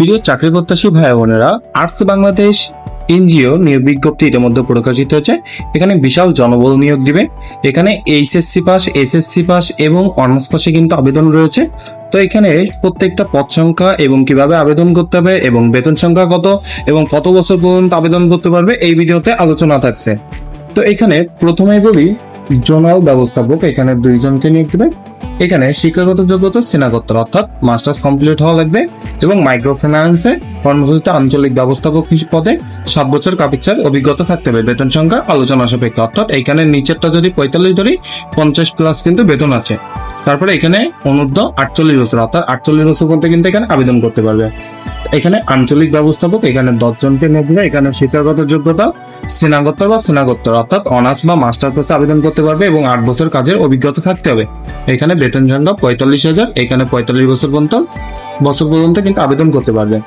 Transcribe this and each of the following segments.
প্রিয় চাকরি প্রত্যাশী ভাই বোনেরা, আর্টস বাংলাদেশ এনজিও নিয়োগ বিজ্ঞপ্তি ইতিমধ্যে প্রকাশিত হয়েছে। এখানে বিশাল জনবল নিয়োগ দিবে। এখানে এইচএসসি পাস, এসএসসি পাস এবং অনার্স পাশে কিন্তু আবেদন রয়েছে। তো এখানে প্রত্যেকটা পদ সংখ্যা এবং কিভাবে আবেদন করতে হবে এবং বেতন সংখ্যা কত এবং কত বছর পর্যন্ত আবেদন করতে পারবে এই ভিডিওতে আলোচনা থাকছে। তো এখানে প্রথমেই বলি, জোনাল ব্যবস্থাপক এখানে 2 জনকে নিয়োগ দেবে। এখানে শিক্ষাগত যোগ্যতা স্নাতকোত্তর অর্থাৎ মাস্টার্স কমপ্লিট হওয়া লাগবে এবং মাইক্রো ফাইন্যান্সে কর্মসূচিতে আঞ্চলিক ব্যবস্থাপক পদে 7 বছর কাপিচ্ছার অভিজ্ঞতা থাকতে হবে। বেতন সংখ্যা আলোচনা সাপেক্ষে, অর্থাৎ এখানে নিচেরটা যদি 45 ধরি 50 প্লাস কিন্তু বেতন আছে। তারপরে এখানে অনূর্ধ্ব 48 বছর অর্থাৎ 48 বছর পর্যন্ত কিন্তু এখানে আবেদন করতে পারবে। এখানে আঞ্চলিক ব্যবস্থাপক এখানে 10 জনকে নিয়োগ দেবে। এখানে শিক্ষাগত যোগ্যতা স্নাতকোত্তর বা স্নাতকোত্তর অর্থাৎ অনার্স বা মাস্টার কোর্সে আবেদন করতে পারবে এবং 8 বছর কাজের অভিজ্ঞতা থাকতে হবে। এখানে বেতন সংখ্যা 45,000। এখানে 45 বছর পর্যন্ত কিন্তু আবেদন করতে পারবে।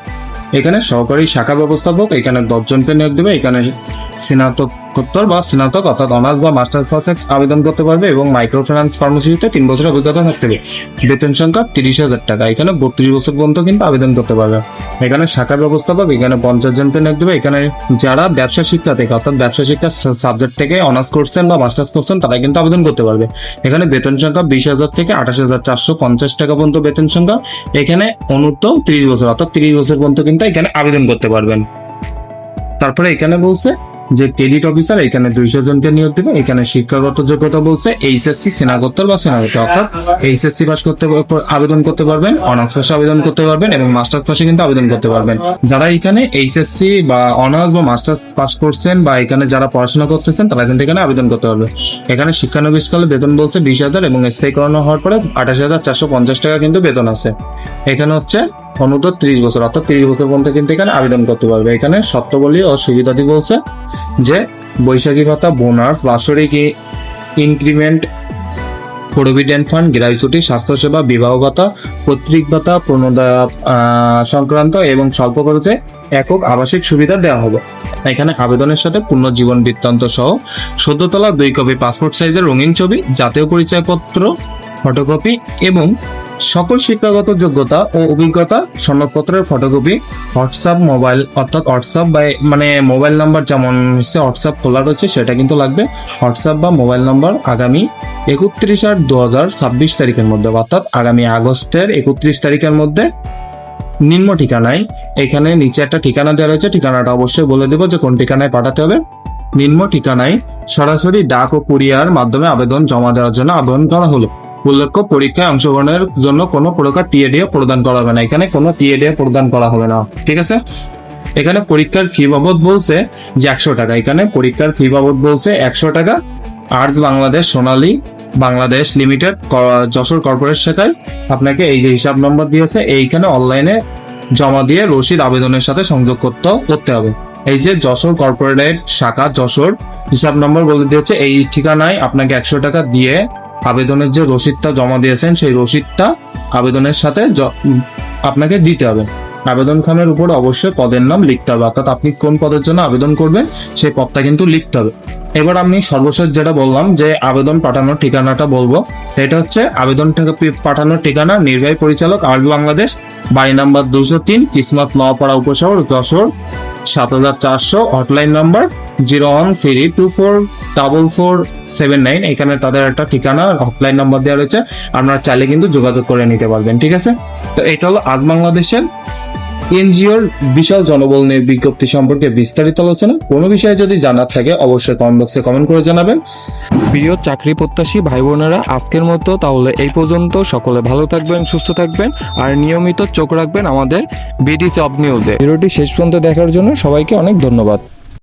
এখানে সহকারী শাখা ব্যবস্থাপক এখানে 10 জনকে নিয়োগ দেবে। এখানে স্নাতকোত্তর বা স্নাতক অর্থাৎ অনার্স বা মাস্টার কোর্সে আবেদন করতে পারবে এবং মাইক্রো ফাইন্যান্স ফার্মেসিতে 3 বছরের অভিজ্ঞতা থাকতে হবে। বেতন সংখ্যা 30,000 টাকা। এখানে 32 বছর পর্যন্ত কিন্তু আবেদন করতে পারবে। এখানে শাখা ব্যবস্থাপক এখানে 50 জনকে নিয়োগ দেবে। এখানে যারা ব্যবসা শিক্ষা থেকে অর্থাৎ ব্যবসা শিক্ষা সাবজেক্ট থেকে অনার্স করছেন বা মাস্টার্স করছেন তারা কিন্তু আবেদন করতে পারবে। এখানে বেতন সংখ্যা 20,000 থেকে 28,450 টাকা পর্যন্ত বেতন সংখ্যা। এখানে অনূর্ধ্ব 30 বছর অর্থাৎ 30 বছর পর্যন্ত কিন্তু এখানে আবেদন করতে পারবেন। তারপরে এখানে বলছে যে ক্রেডিট অফিসার এখানে 200 জনকে নিয়োগ দেবে। এখানে শিক্ষাগত যোগ্যতা বলছে এইচএসসি স্নাতকোত্তর বা স্নাতক অর্থাৎ এইচএসসি পাস করতে আবেদন করতে পারবেন, অনার্স পাশে আবেদন করতে পারবেন এবং মাস্টার্স পাশে কিন্তু আবেদন করতে পারবেন। যারা এখানে এইচএসসি বা অনার্স বা মাস্টার্স পাস করছেন বা এখানে যারা পড়াশোনা করতেছেন তারা কিন্তু এখানে আবেদন করতে পারবে। এখানে শিক্ষানবিশকালে বেতন বলছে 20,000 এবং স্থায়ীকরণ হওয়ার পরে 28,450 টাকা কিন্তু বেতন আছে। এখানে হচ্ছে অনূর্ধ্ব 30 বছর অর্থাৎ 30 বছর পর্যন্ত কিন্তু এখানে আবেদন করতে পারবে। এখানে শর্তাবলী ও সুবিধাদি বলছে যে বৈশাখী ভাতা, বোনাস, বাৎসরিক ইনক্রিমেন্ট, প্রভিডেন্ট ফান্ড, গ্র্যাচুইটি, স্বাস্থ্যসেবা, বিবাহ ভাতা, পৈতৃক ভাতা, প্রণোদয়া সংক্রান্ত এবং স্বল্প খরচে একক আবাসিক সুবিধা দেওয়া হবে। এখানে আবেদনের সাথে পূর্ণ জীবন বৃত্তান্ত সহ 14 তলা 2 কপি পাসপোর্ট সাইজের রঙিন ছবি, জাতীয় পরিচয়পত্র ফটোকপি এবং সকল শিক্ষাগত যোগ্যতা ও অভিজ্ঞতা সনদপত্রের ফটোকপি, হোয়াটসঅ্যাপ মোবাইল অর্থাৎ হোয়াটসঅ্যাপ বা মানে মোবাইল নাম্বার যেমন হোয়াটসঅ্যাপ খোলা রয়েছে সেটা কিন্তু লাগবে। হোয়াটসঅ্যাপ বা মোবাইল নাম্বার আগামী 31/8/2026 তারিখের মধ্যে অর্থাৎ আগামী আগস্টের 31 তারিখের মধ্যে নিম্ন ঠিকানায়, এখানে নিচে একটা ঠিকানা দেওয়া রয়েছে, ঠিকানাটা অবশ্যই বলে দেবো যে কোন ঠিকানায় পাঠাতে হবে। নিম্ন ঠিকানায় সরাসরি ডাক ও কুরিয়ার মাধ্যমে আবেদন জমা দেওয়ার জন্য আবেদন করা হলো। উল্লেখ্য, পরীক্ষায় অংশগ্রহণের জন্য কোনো প্রকার টিএডিএ প্রদান করা হবে না। এখানে কোনো টিএডিএ প্রদান করা হবে না, ঠিক আছে। এখানে পরীক্ষার ফি বাবদ বলছে যে 100 টাকা। এখানে পরীক্ষার ফি বাবদ বলছে 100 টাকা। আর্টস বাংলাদেশ সোনালী বাংলাদেশ লিমিটেড যশোর কর্পোরেট শাখায় আপনাকে এই যে হিসাব নম্বর দিয়েছে এইখানে অনলাইনে জমা দিয়ে রসিদ আবেদনের সাথে সংযোগ করতে হবে। এই যে যশোর কর্পোরেট শাখা যশোর হিসাব নম্বর বলে দিয়েছে, এই ঠিকানায় আপনাকে 100 টাকা দিয়ে আবেদনের যে রসিদটা জমা দিয়েছেন সেই রসিদটা আবেদনের সাথে আপনাকে দিতে হবে। আবেদন খামের উপর অবশ্যই পদের নাম লিখতে হবে, অর্থাৎ আপনি কোন পদের জন্য আবেদন করবেন সেই পদটা কিন্তু লিখতে হবে। এবার আমি সর্বশেষ যেটা বললাম যে আবেদন পাঠানোর ঠিকানাটা বলবো, এটা হচ্ছে আবেদন পাঠানোর ঠিকানা নির্বাহী পরিচালক আর্টস বাংলাদেশ, বাড়ি নাম্বার 203, কিসমত নওয়াপাড়া উপশহর যশোর 7400, হটলাইন নাম্বার 0132444479। এখানে তাদের একটা ঠিকানা হটলাইন নাম্বার দেওয়া রয়েছে, আপনারা চাইলে কিন্তু যোগাযোগ করে নিতে পারবেন, ঠিক আছে। তো এটা হলো আজ বাংলাদেশের এনজিওর বিশাল জনবল নিয়ে বিজ্ঞপ্তি সম্পর্কে বিস্তারিত আলোচনা। কোনো বিষয়ে যদি জানার থাকে অবশ্যই কমেন্ট বক্সে কমেন্ট করে জানাবেন। প্রিয় চাকরি প্রত্যাশী ভাই বোনেরা, আজকের মতো তাহলে এই পর্যন্ত। সকলে ভালো থাকবেন, সুস্থ থাকবেন আর নিয়মিত চোখ রাখবেন আমাদের বিডি জব নিউজে। ভিডিওটি শেষ পর্যন্ত দেখার জন্য সবাইকে অনেক ধন্যবাদ।